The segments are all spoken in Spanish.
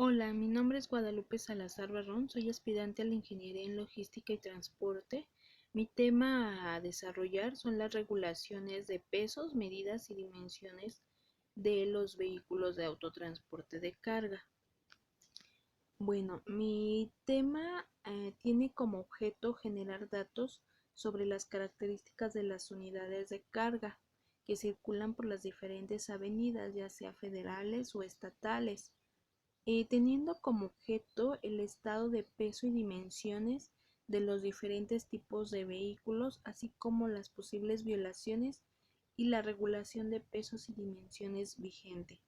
Hola, mi nombre es Guadalupe Salazar Barrón, soy aspirante a la Ingeniería en Logística y Transporte. Mi tema a desarrollar son las regulaciones de pesos, medidas y dimensiones de los vehículos de autotransporte de carga. Bueno, mi tema tiene como objeto generar datos sobre las características de las unidades de carga que circulan por las diferentes avenidas, ya sea federales o estatales, teniendo como objeto el estado de peso y dimensiones de los diferentes tipos de vehículos, así como las posibles violaciones y la regulación de pesos y dimensiones vigente.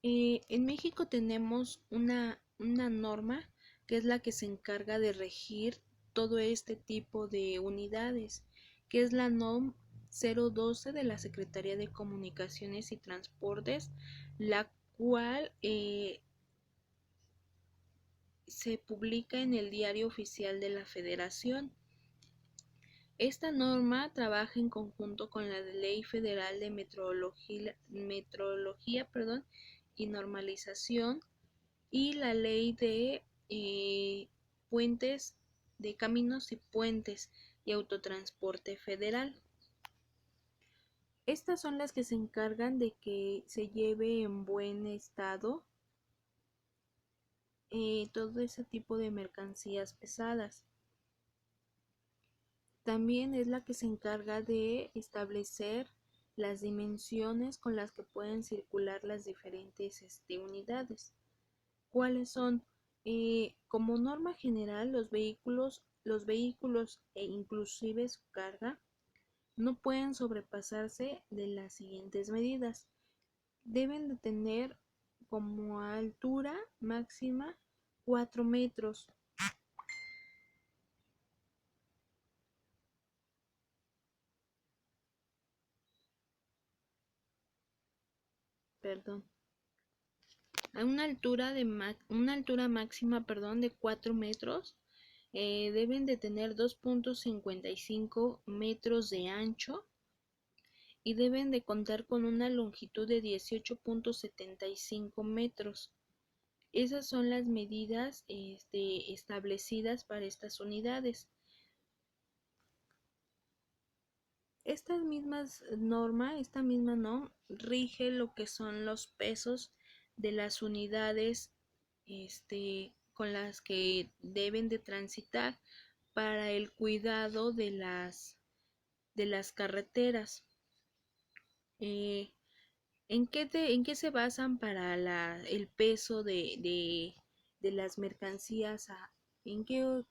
En México tenemos una norma que es la que se encarga de regir todo este tipo de unidades, que es la NOM 012 de la Secretaría de Comunicaciones y Transportes, la cual se publica en el Diario Oficial de la Federación. Esta norma trabaja en conjunto con la Ley Federal de Metrología, y Normalización y la Ley de puentes, de caminos y puentes y autotransporte federal. Estas son las que se encargan de que se lleve en buen estado todo ese tipo de mercancías pesadas. También es la que se encarga de establecer las dimensiones con las que pueden circular las diferentes unidades. ¿Cuáles son? Como norma general, los vehículos e inclusive su carga no pueden sobrepasarse de las siguientes medidas. Deben de tener como altura máxima 4 metros. Perdón. A una altura máxima, de 4 metros. Deben de tener 2.55 metros de ancho y deben de contar con una longitud de 18.75 metros. Esas son las medidas establecidas para estas unidades. Esta misma norma rige lo que son los pesos de las unidades con las que deben de transitar para el cuidado de las carreteras. ¿En qué se basan para el peso de las mercancías? ¿En qué,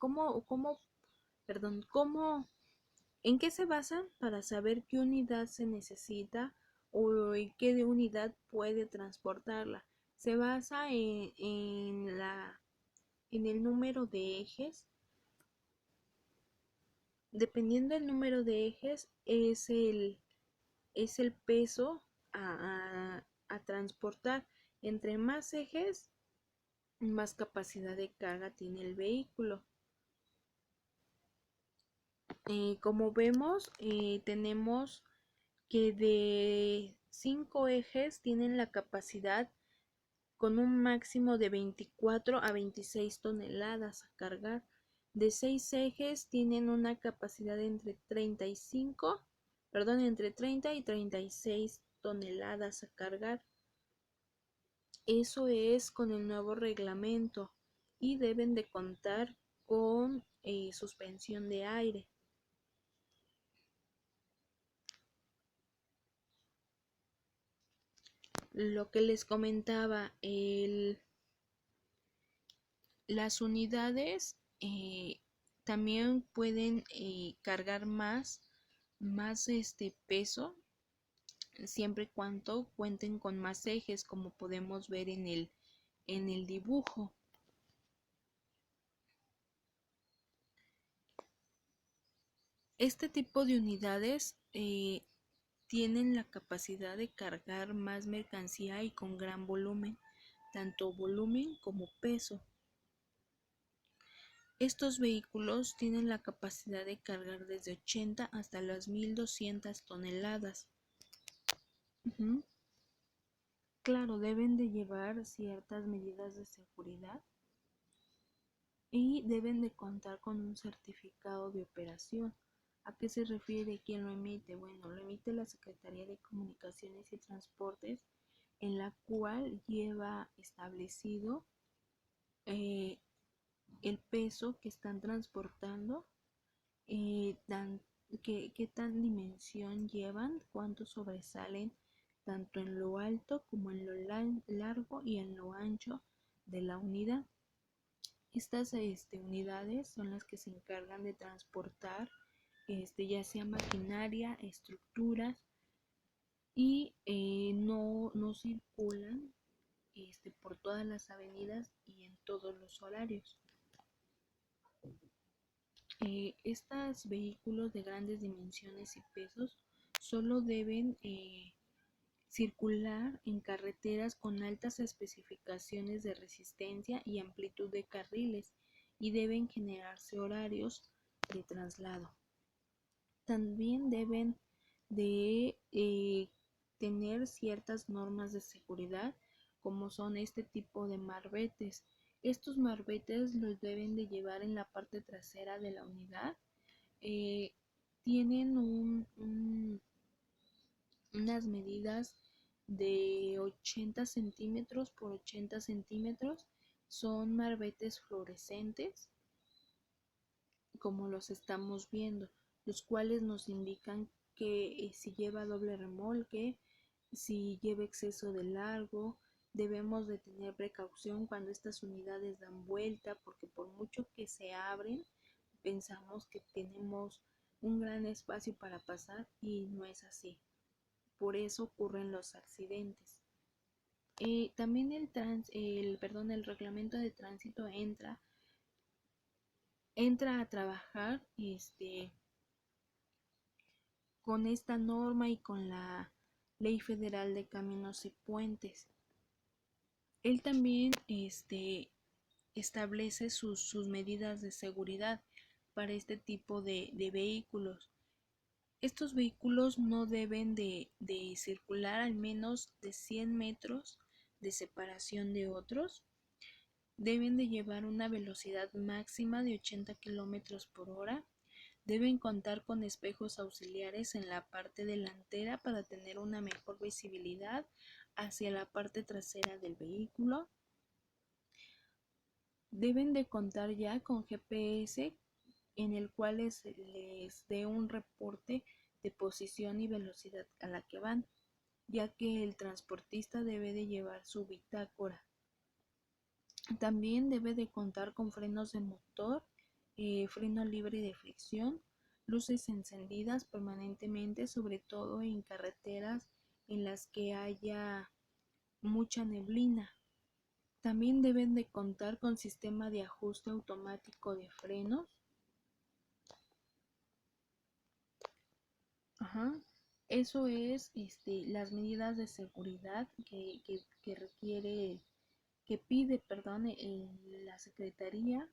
en qué se basan para saber qué unidad se necesita o en qué unidad puede transportarla? Se basa en el número de ejes. Dependiendo del número de ejes es el peso a transportar. Entre más ejes, más capacidad de carga tiene el vehículo. Como vemos, tenemos que de 5 ejes tienen la capacidad con un máximo de 24 a 26 toneladas a cargar. De 6 ejes tienen una capacidad entre 30 y 36 toneladas a cargar. Eso es con el nuevo reglamento y deben de contar con suspensión de aire. Lo que les comentaba, las unidades también pueden cargar más peso siempre y cuando cuenten con más ejes, como podemos ver en el dibujo. Este tipo de unidades tienen la capacidad de cargar más mercancía y con gran volumen, tanto volumen como peso. Estos vehículos tienen la capacidad de cargar desde 80 hasta las 1200 toneladas. Claro, deben de llevar ciertas medidas de seguridad y deben de contar con un certificado de operación. ¿A qué se refiere? ¿Quién lo emite? Bueno, lo emite la Secretaría de Comunicaciones y Transportes, en la cual lleva establecido eh, el peso que están transportando, dan, qué tan dimensión llevan, cuánto sobresalen tanto en lo alto como en lo largo y en lo ancho de la unidad. Estas unidades son las que se encargan de transportar ya sea maquinaria, estructuras y no circulan por todas las avenidas y en todos los horarios. Estos vehículos de grandes dimensiones y pesos solo deben circular en carreteras con altas especificaciones de resistencia y amplitud de carriles y deben generarse horarios de traslado. También deben de tener ciertas normas de seguridad, como son este tipo de marbetes. Estos marbetes los deben de llevar en la parte trasera de la unidad. Eh, Tienen unas medidas de 80 centímetros por 80 centímetros. Son marbetes fluorescentes, como los estamos viendo, los cuales nos indican que si lleva doble remolque, si lleva exceso de largo. Debemos de tener precaución cuando estas unidades dan vuelta, porque por mucho que se abren, pensamos que tenemos un gran espacio para pasar y no es así. Por eso ocurren los accidentes. También el reglamento de tránsito entra a trabajar con esta norma y con la Ley Federal de Caminos y Puentes. Él también establece sus medidas de seguridad para este tipo de vehículos. Estos vehículos no deben de circular al menos de 100 metros de separación de otros. Deben de llevar una velocidad máxima de 80 kilómetros por hora. Deben contar con espejos auxiliares en la parte delantera para tener una mejor visibilidad hacia la parte trasera del vehículo. Deben de contar ya con GPS, en el cual les dé un reporte de posición y velocidad a la que van, ya que el transportista debe de llevar su bitácora. También debe de contar con frenos de motor, freno libre de fricción, luces encendidas permanentemente, sobre todo en carreteras en las que haya mucha neblina. También deben de contar con sistema de ajuste automático de frenos. Ajá. Eso es las medidas de seguridad que requiere, que pide, perdón, la Secretaría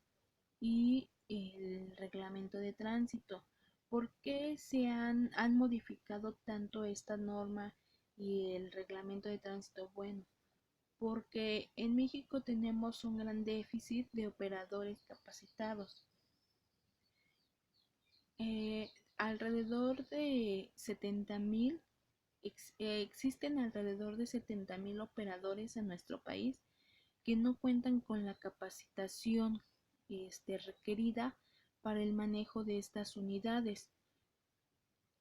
y el reglamento de tránsito. ¿Por qué han modificado tanto esta norma y el reglamento de tránsito? Bueno, porque en México tenemos un gran déficit de operadores capacitados. Alrededor de 70,000, existen alrededor de 70,000 operadores en nuestro país que no cuentan con la capacitación requerida para el manejo de estas unidades.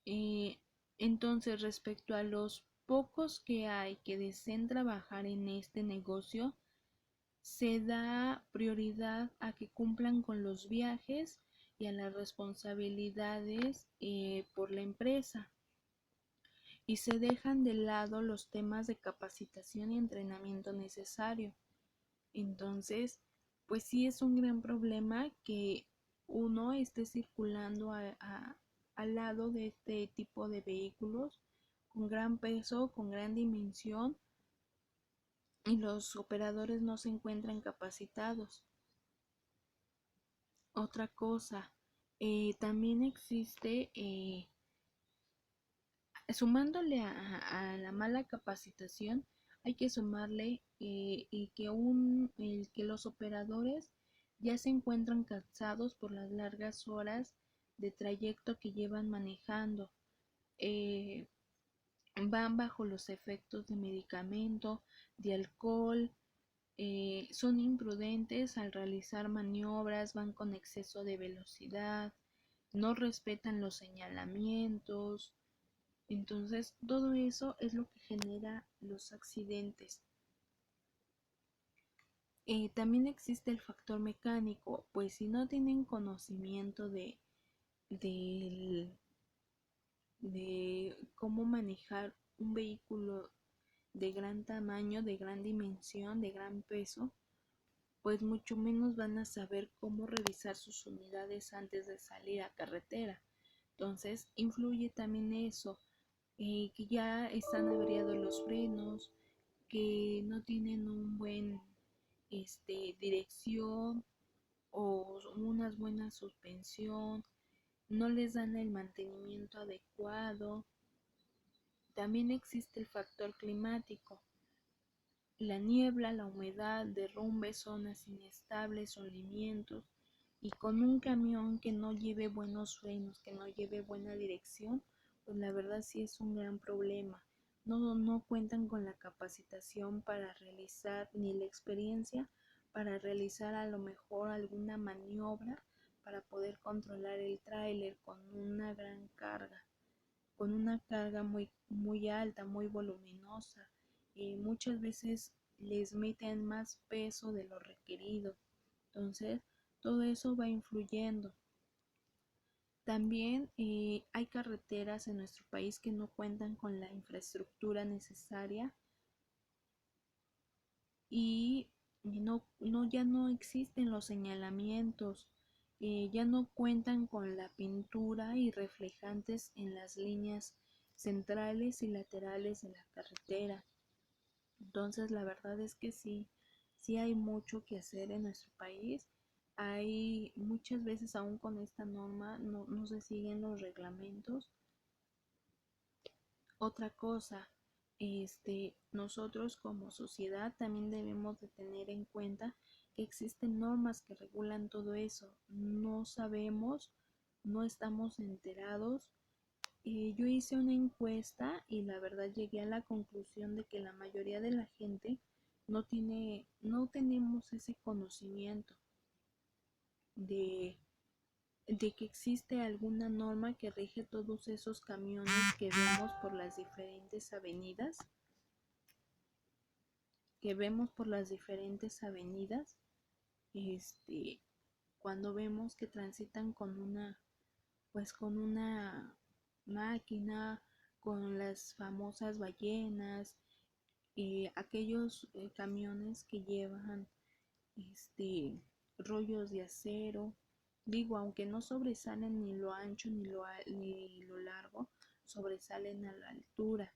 Eh, entonces, respecto a los pocos que hay que deseen trabajar en este negocio, se da prioridad a que cumplan con los viajes y a las responsabilidades por la empresa, y se dejan de lado los temas de capacitación y entrenamiento necesario. Entonces, pues sí es un gran problema que uno esté circulando al lado de este tipo de vehículos con gran peso, con gran dimensión, y los operadores no se encuentran capacitados. Otra cosa, también existe, sumándole a la mala capacitación, hay que sumarle el que los operadores ya se encuentran cansados por las largas horas de trayecto que llevan manejando. Eh, Van bajo los efectos de medicamento, de alcohol, son imprudentes al realizar maniobras, van con exceso de velocidad, no respetan los señalamientos. Entonces, todo eso es lo que genera los accidentes. También existe el factor mecánico, pues si no tienen conocimiento de, de cómo manejar un vehículo de gran tamaño, de gran dimensión, de gran peso, pues mucho menos van a saber cómo revisar sus unidades antes de salir a carretera. Entonces, influye también eso, que ya están averiados los frenos, que no tienen un buen dirección o una buena suspensión, no les dan el mantenimiento adecuado. También existe el factor climático. La niebla, la humedad, derrumbes, zonas inestables, hundimientos, y con un camión que no lleve buenos frenos, que no lleve buena dirección, pues la verdad sí es un gran problema. No cuentan con la capacitación para realizar ni la experiencia para realizar a lo mejor alguna maniobra para poder controlar el tráiler con una gran carga, con una carga muy alta, muy voluminosa, y muchas veces les meten más peso de lo requerido. Entonces, todo eso va influyendo. También hay carreteras en nuestro país que no cuentan con la infraestructura necesaria y ya no existen los señalamientos, ya no cuentan con la pintura y reflejantes en las líneas centrales y laterales de la carretera. Entonces, la verdad es que sí hay mucho que hacer en nuestro país. Hay muchas veces aún con esta norma no se siguen los reglamentos. Otra cosa, nosotros como sociedad también debemos de tener en cuenta que existen normas que regulan todo eso. No sabemos, no estamos enterados. Yo hice una encuesta y la verdad llegué a la conclusión de que la mayoría de la gente no tenemos ese conocimiento de, de que existe alguna norma que rige todos esos camiones que vemos por las diferentes avenidas, este, cuando vemos que transitan con una máquina, con las famosas ballenas, aquellos camiones que llevan rollos de acero. Digo, aunque no sobresalen ni lo ancho ni lo largo, sobresalen a la altura.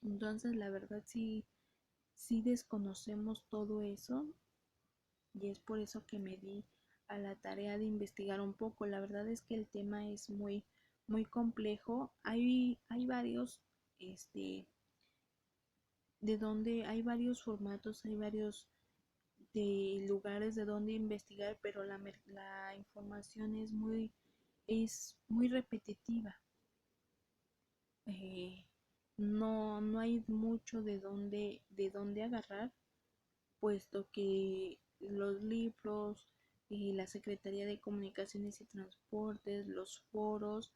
Entonces, la verdad sí desconocemos todo eso, y es por eso que me di a la tarea de investigar un poco. La verdad es que el tema es muy complejo. Hay varios, de donde hay varios formatos, hay varios de lugares de donde investigar, pero la información es muy repetitiva. Eh, no hay mucho de dónde agarrar, puesto que los libros, la Secretaría de Comunicaciones y Transportes, los foros,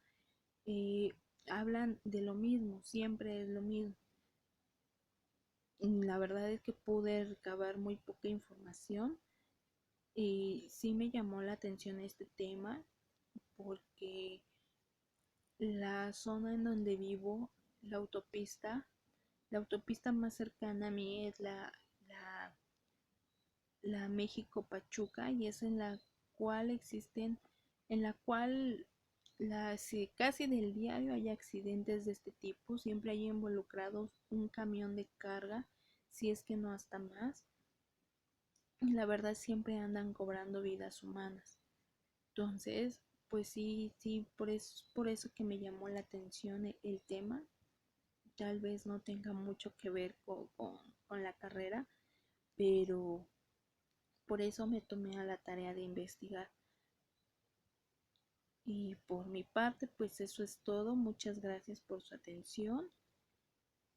eh, hablan de lo mismo, siempre es lo mismo. La verdad es que pude recabar muy poca información y sí me llamó la atención este tema porque la zona en donde vivo, la autopista más cercana a mí es la México-Pachuca, y es en la cual casi del diario hay accidentes de este tipo. Siempre hay involucrados un camión de carga, si es que no hasta más. La verdad siempre andan cobrando vidas humanas. Entonces, pues sí, por eso que me llamó la atención el tema. Tal vez no tenga mucho que ver carrera, pero por eso me tomé a la tarea de investigar. Y por mi parte, pues eso es todo. Muchas gracias por su atención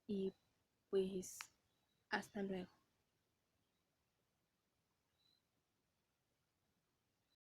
y pues hasta luego.